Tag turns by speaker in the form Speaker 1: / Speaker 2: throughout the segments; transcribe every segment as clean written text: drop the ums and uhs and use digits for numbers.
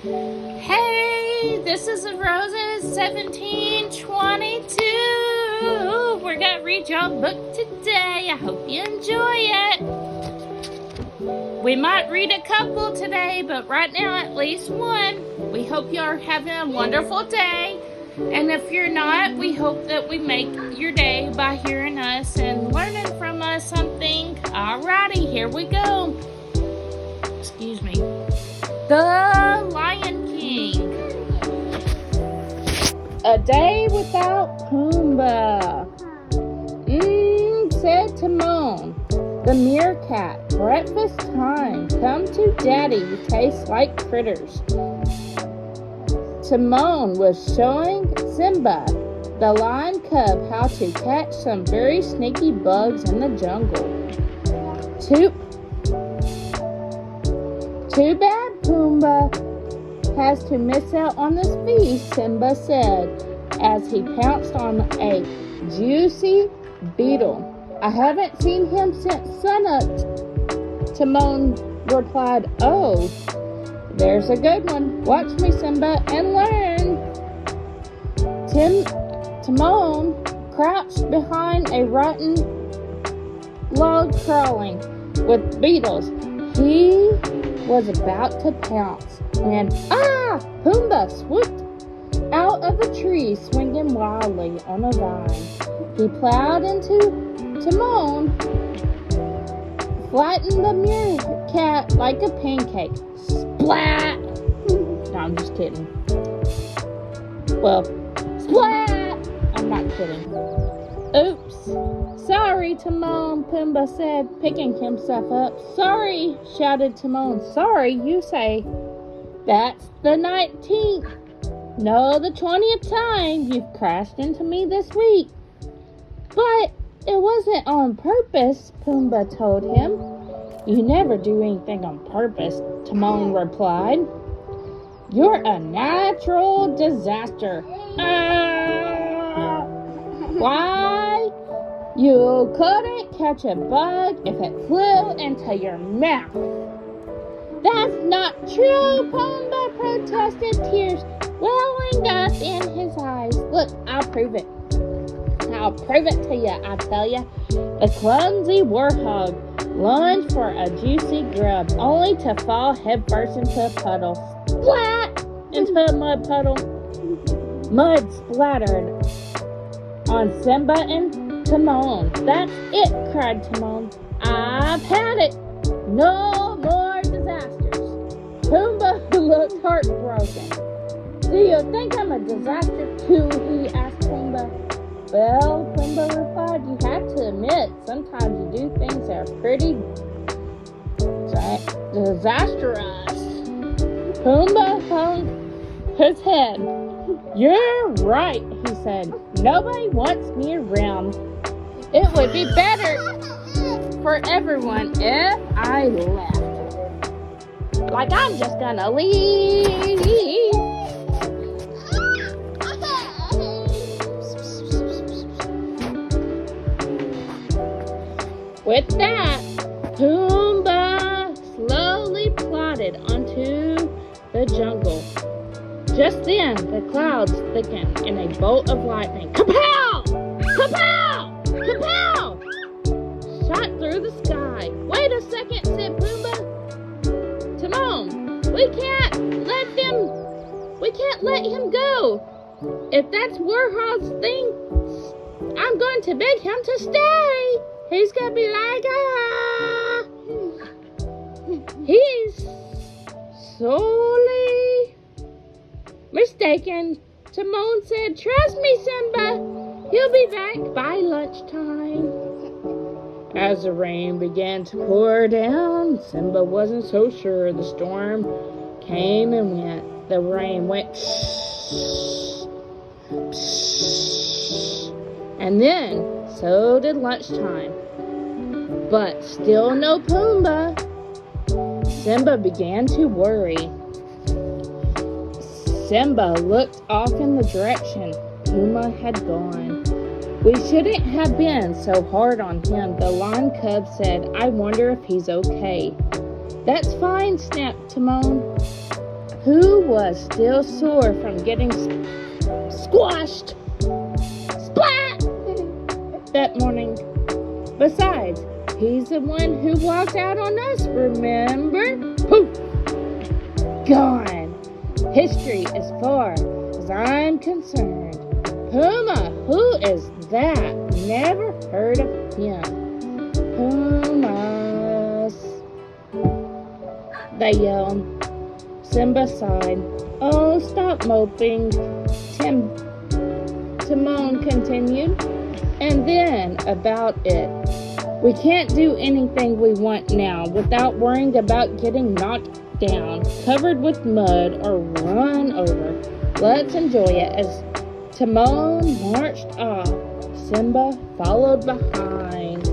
Speaker 1: Hey, this is Rose's 1722. We're going to read your book today. I hope you enjoy it. We might read a couple today, but right now at least one. We hope you're having a wonderful day. And if you're not, we hope that we make your day by hearing us and learning from us something. Alrighty, here we go. Excuse me. The Lion King. A day without Pumbaa. Said Timon, the meerkat. Breakfast time. Come to Daddy. You taste like critters. Timon was showing Simba, the lion cub, how to catch some very sneaky bugs in the jungle. Too bad Pumbaa has to miss out on this feast, Simba said, as he pounced on a juicy beetle. I haven't seen him since sunup, Timon replied. Oh, there's a good one. Watch me, Simba, and learn. Timon crouched behind a rotten log crawling with beetles. He was about to pounce when, Pumbaa swooped out of a tree, swinging wildly on a vine. He plowed into Timon, flattened the meerkat like a pancake. Splat! No, I'm just kidding. Well, splat! I'm not kidding. Oops. Sorry, Timon, Pumbaa said, picking himself up. Sorry, shouted Timon. Sorry, you say. That's the 19th. No, the 20th time you've crashed into me this week. But it wasn't on purpose, Pumbaa told him. You never do anything on purpose, Timon replied. You're a natural disaster. Why? You couldn't catch a bug if it flew into your mouth. That's not true, Pumbaa protested, tears welling up in his eyes. Look, I'll prove it. I'll prove it to you, I tell you. The clumsy warthog lunged for a juicy grub, only to fall headfirst into a puddle. Splat! Into a mud puddle. Mud splattered on Simba and Timon. That's it, cried Timon. I've had it. No more disasters. Pumbaa looked heartbroken. Do you think I'm a disaster too? He asked Pumbaa. Well, Pumbaa replied, you have to admit, sometimes you do things that are pretty disastrous. Pumbaa hung his head. You're right, he said. Nobody wants me around. It would be better for everyone if I left. Like I'm just gonna leave. With that, Pumbaa slowly plodded onto the jungle. Just then, the clouds thickened in a bolt of lightning. Kapow! Kapow! Kapow! Shot through the sky. Wait a second, said Pumbaa. Timon, we can't let him go. If that's Warhog's thing, I'm going to beg him to stay. He's gonna be like, He's sorely mistaken. Timon said, trust me, Simba. He'll be back by lunchtime. As the rain began to pour down, Simba wasn't so sure. The storm came and went. The rain went and then so did lunchtime. But still no Pumbaa. Simba began to worry. Simba looked off in the direction Pumbaa had gone. We shouldn't have been so hard on him, the lion cub said. I wonder if he's okay. That's fine, snapped Timon. who was still sore from getting squashed, splat, that morning. Besides, he's the one who walked out on us, remember? Poof! Gone. History as far as I'm concerned. Puma, who is that? Never heard of him. Pumas, they yelled. Simba sighed. Oh, stop moping, Timon continued. And then about it. We can't do anything we want now without worrying about getting knocked down, covered with mud, or run over. Let's enjoy it as Timon marched off. Simba followed behind.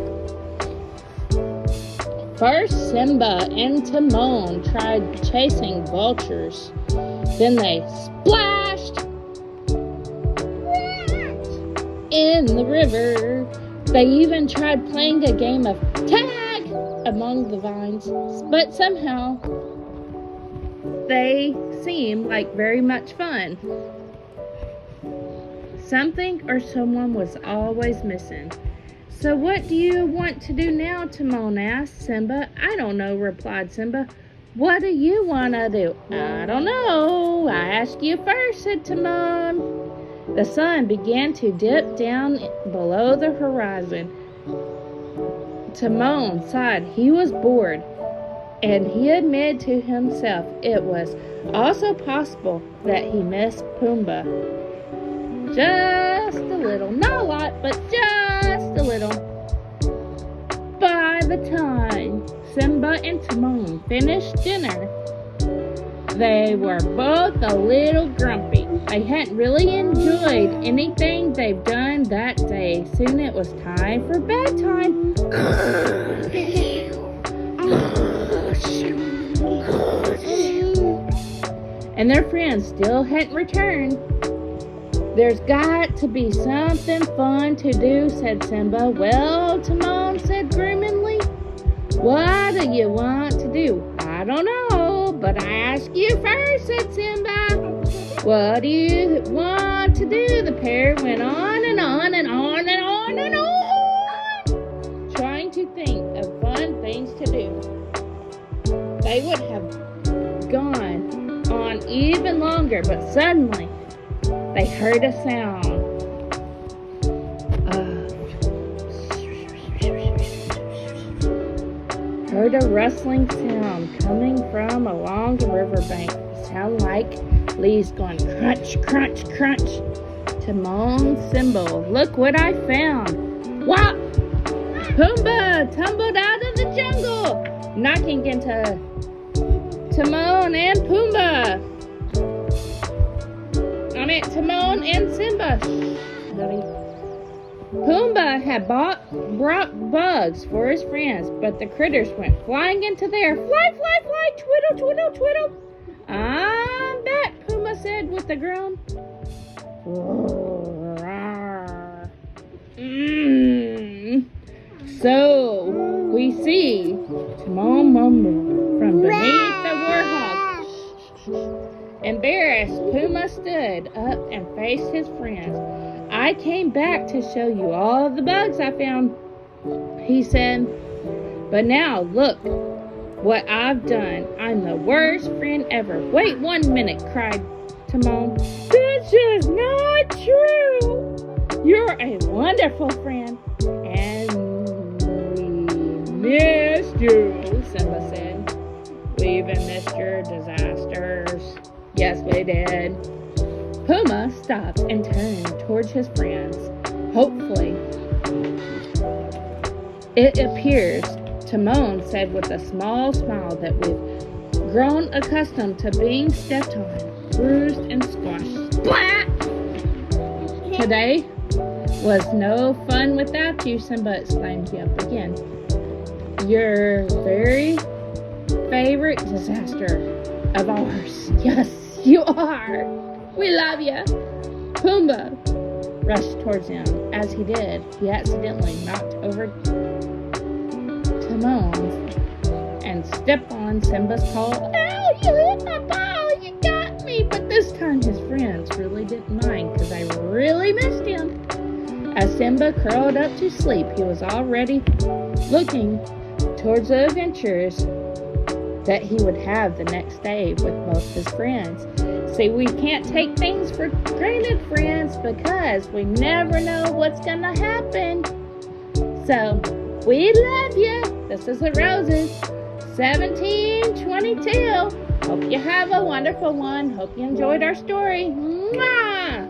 Speaker 1: First, Simba and Timon tried chasing vultures. Then they splashed in the river. They even tried playing a game of tag among the vines, but somehow they seemed like very much fun. Something or someone was always missing. So what do you want to do now? Timon asked Simba. I don't know, replied Simba. What do you want to do? I don't know. I asked you first, said Timon. The sun began to dip down below the horizon. Timon sighed. He was bored, and he admitted to himself it was also possible that he missed Pumbaa. Just a little. Not a lot, but just a little. By the time Simba and Timon finished dinner, they were both a little grumpy. They hadn't really enjoyed anything they've done that day. Soon it was time for bedtime. And their friends still hadn't returned. There's got to be something fun to do, said Simba. Well, Timon said gloomily. What do you want to do? I don't know, but I ask you first, said Simba. What do you want to do? The pair went on and on and on and on and on, trying to think of fun things to do. They would have gone on even longer, but suddenly they heard a sound. Heard a rustling sound coming from along the riverbank. It sounded like leaves going crunch, crunch, crunch. Timon symbol. Look what I found. Whop! Pumbaa tumbled out of the jungle, knocking into Timon and Pumbaa. Timon and Simba. Pumbaa had brought bugs for his friends, but the critters went flying into the air. Fly, fly, fly, twiddle, twiddle, twiddle. I'm back, Pumbaa said with a groan. So we see Timon mumbled from beneath the warhawk. Embarrassed, Pumbaa stood up and faced his friends. I came back to show you all the bugs I found, he said. But now look what I've done. I'm the worst friend ever. Wait 1 minute, cried Timon. This is not true. You're a wonderful friend. And we missed you, Simba said. We even missed your disasters. Yes, we did. Pumbaa stopped and turned towards his friends. Hopefully, it appears, Timon said with a small smile, that we've grown accustomed to being stepped on, bruised, and squashed. Splat! Today was no fun without you, Simba exclaimed yet again. Your very favorite disaster of ours. Yes, you are. We love you. Pumbaa rushed towards him. As he did, he accidentally knocked over Timon and stepped on Simba's paw. Ow, you hit my paw. You got family didn't mind because I really missed him. As Simba curled up to sleep, he was already looking towards the adventures that he would have the next day with most of his friends. See, we can't take things for granted, friends, because we never know what's gonna happen. So, we love you. This is the Roses, 1722. Hope you have a wonderful one. Hope you enjoyed our story. Mwah!